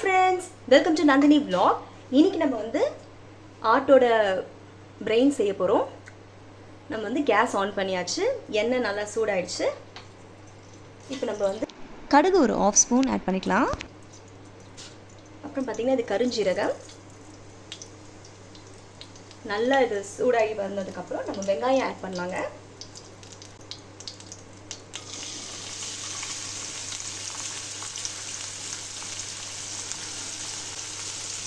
friends, welcome to Nandini vlog. இன்னைக்கு நம்ம வந்து ஆட்டோட பிரெயின் செய்ய போறோம். நம்ம வந்து கேஸ் ஆன் பண்ணியாச்சு. எண்ணெய் நல்லா சூடாயிடுச்சு. இப்போ நம்ம வந்து கடுகு ஒரு 1/2 ஸ்பூன் ஆட் பண்ணிக்கலாம். அப்புறம் பாத்தீங்கன்னா இது கருஞ்சீரகம். நல்லா இது சூடாகி வந்ததுக்கு அப்புறம் நம்ம வெங்காயம் ஆட் பண்ணலாங்க.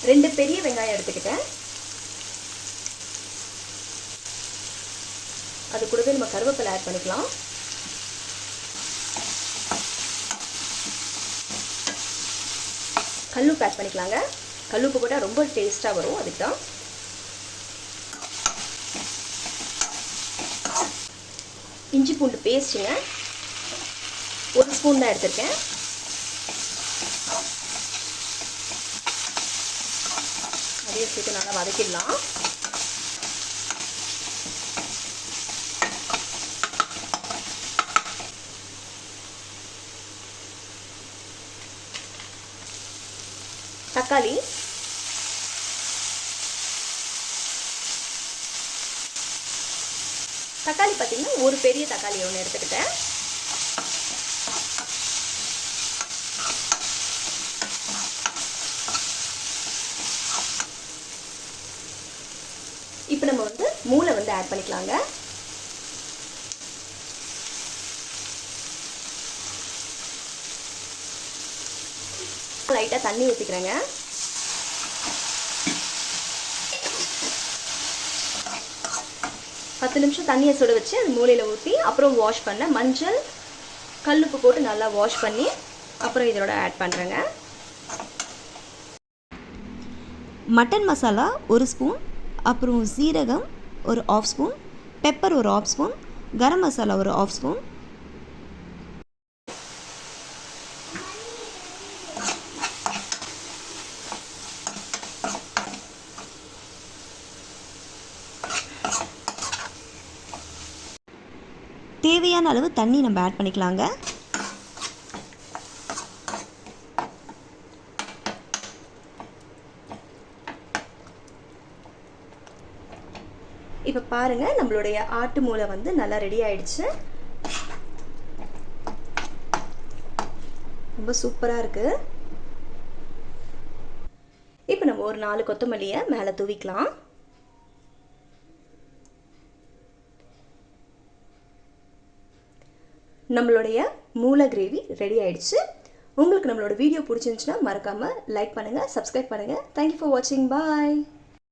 ரெண்டு பெரிய வெங்காயம் எடுத்துக்கிட்டேன். அது கூடவே நம்ம கருவேப்பிலை ஆட் பண்ணிக்கலாம். கல்லுப்பு ஆட் பண்ணிக்கலாங்க. கல்லுப்பு போட்டால் ரொம்ப டேஸ்ட்டாக வரும், அதுக்கு தான். இஞ்சி பூண்டு பேஸ்ட்டுங்க, 1 ஸ்பூன் தான் எடுத்திருக்கேன். அதையே சேர்த்து நல்லா வதக்கிடலாம். தக்காளி, தக்காளி பார்த்தீங்கன்னா ஒரு பெரிய தக்காளி ஒன்று எடுத்துக்கிட்டேன். இப்போ நம்ம வந்து மூளை வந்து ஆட் பண்ணிக்கலாங்க. லைட்டாக தண்ணி ஊற்றிக்கிறேங்க. பத்து நிமிஷம் தண்ணியை சுட வச்சு அது மூளையில் ஊற்றி அப்புறம் வாஷ் பண்ண மஞ்சள் கல்லுப்பு போட்டு நல்லா வாஷ் பண்ணி அப்புறம் இதோட ஆட் பண்ணுறேங்க. மட்டன் மசாலா 1 ஸ்பூன், அப்புறம் சீரகம் ஒரு 1/2 ஸ்பூன், பெப்பர் ஒரு 1/2 ஸ்பூன், கரம் மசாலா ஒரு 1/2 ஸ்பூன். தேவையான அளவு தண்ணி நம்ம ஆட் பண்ணிக்கலாங்க. இப்போ பாருங்க, நம்மளுடைய ஆட்டு மூளை வந்து நல்லா ரெடி ஆயிடுச்சு. ரொம்ப சூப்பராக இருக்கு. இப்போ நம்ம ஒரு 4 கொத்தமல்லியை மேலே தூவிக்கலாம். நம்மளுடைய மூளை கிரேவி ரெடி ஆயிடுச்சு. உங்களுக்கு நம்மளோட வீடியோ பிடிச்சிருந்துச்சுன்னா மறக்காமல் லைக் பண்ணுங்கள், சப்ஸ்கிரைப் பண்ணுங்கள். தேங்க்யூ ஃபார் வாட்சிங். பாய்.